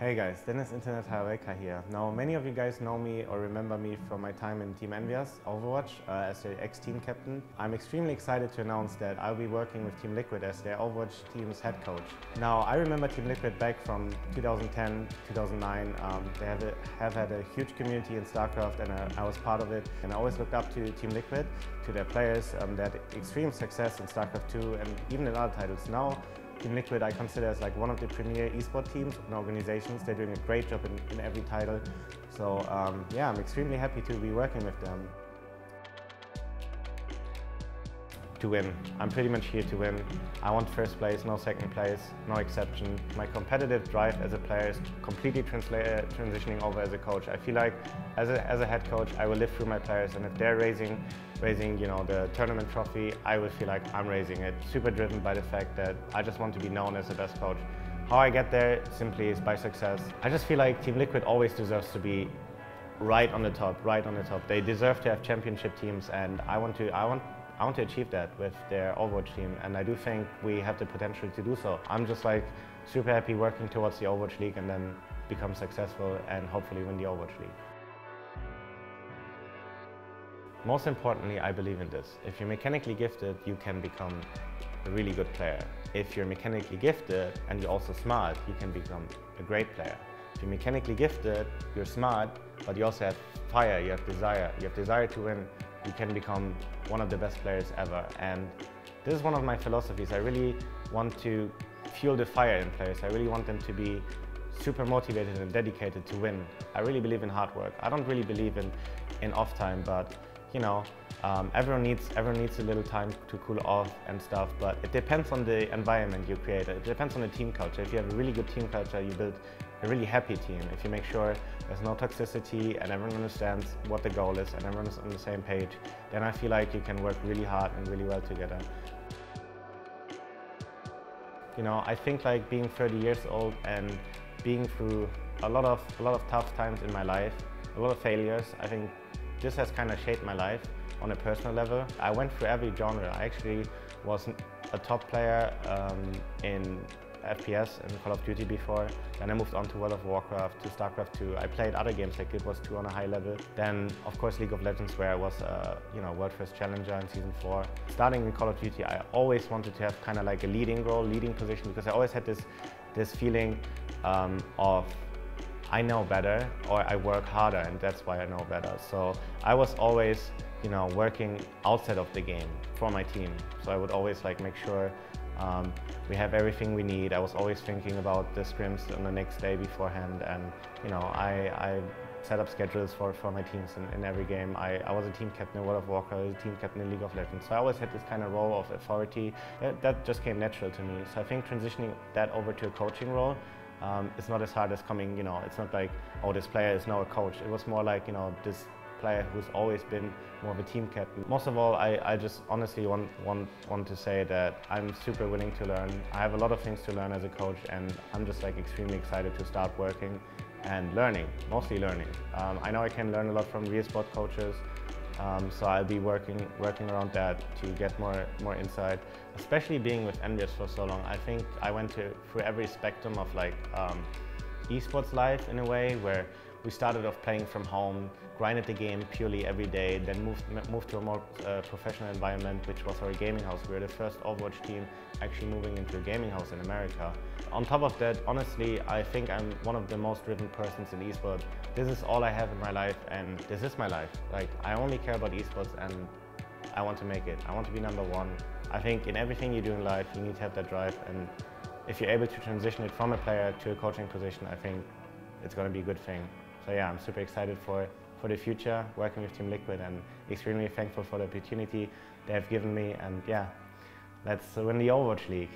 Hey guys, Dennis Internet Hawelka here. Now, many of you guys know me or remember me from my time in Team EnVyUs Overwatch as the ex-team captain. I'm extremely excited to announce that I'll be working with Team Liquid as their Overwatch team's head coach. Now, I remember Team Liquid back from 2010, 2009. They have had a huge community in StarCraft, and I was part of it. And I always looked up to Team Liquid, to their players, their extreme success in StarCraft 2 and even in other titles. Now, Team Liquid I consider as like one of the premier esports teams and organizations. They're doing a great job in every title. So yeah, I'm extremely happy to be working with them. To win. I'm pretty much here to win. I want first place, no second place, no exception. My competitive drive as a player is completely transitioning over as a coach. I feel like as a head coach, I will live through my players, and if they're raising the tournament trophy, I will feel like I'm raising it. Super driven by the fact that I just want to be known as the best coach. How I get there simply is by success. I just feel like Team Liquid always deserves to be right on the top, right on the top. They deserve to have championship teams, and I want to achieve that with their Overwatch team, and I do think we have the potential to do so. I'm just like super happy working towards the Overwatch League and then become successful and hopefully win the Overwatch League. Most importantly, I believe in this. If you're mechanically gifted, you can become a really good player. If you're mechanically gifted and you're also smart, you can become a great player. If you're mechanically gifted, you're smart, but you also have fire, you have desire to win, you can become one of the best players ever. And this is one of my philosophies. I really want to fuel the fire in players. I really want them to be super motivated and dedicated to win. I really believe in hard work. I don't really believe in off time, but you know, everyone needs a little time to cool off and stuff, but it depends on the environment you create. It depends on the team culture. If you have a really good team culture, you build a really happy team. If you make sure there's no toxicity and everyone understands what the goal is and everyone is on the same page, then I feel like you can work really hard and really well together. You know, I think like being 30 years old and being through a lot of tough times in my life, a lot of failures, I think this has kind of shaped my life on a personal level. I went through every genre. I actually was a top player in FPS and Call of Duty before. Then I moved on to World of Warcraft, to StarCraft 2. I played other games like Guild Wars 2 on a high level. Then, of course, League of Legends, where I was World First Challenger in Season 4. Starting in Call of Duty, I always wanted to have kind of like a leading role, leading position, because I always had this feeling of I know better, or I work harder, and that's why I know better. So I was always, working outside of the game for my team. So I would always like make sure we have everything we need. I was always thinking about the scrims on the next day beforehand, and I set up schedules for my teams in every game. I was a team captain in World of Warcraft, I was a team captain in League of Legends. So I always had this kind of role of authority. That just came natural to me. So I think transitioning that over to a coaching role, it's not as hard as coming, it's not like, oh, this player is now a coach. It was more like, this player who's always been more of a team captain. Most of all, I just honestly want to say that I'm super willing to learn. I have a lot of things to learn as a coach, and I'm just like extremely excited to start working and learning, mostly learning. I know I can learn a lot from real sport coaches, so I'll be working around that to get more insight. Especially being with EnVyUs for so long, I think I went through every spectrum of like esports life in a way, where we started off playing from home, grinded the game purely every day, then moved to a more professional environment, which was our gaming house. We were the first Overwatch team actually moving into a gaming house in America. On top of that, honestly, I think I'm one of the most driven persons in esports. This is all I have in my life, and this is my life. Like, I only care about esports, and I want to make it. I want to be #1. I think in everything you do in life, you need to have that drive, and if you're able to transition it from a player to a coaching position, I think it's going to be a good thing. So yeah, I'm super excited for the future, working with Team Liquid, and extremely thankful for the opportunity they have given me, and yeah, let's win the Overwatch League.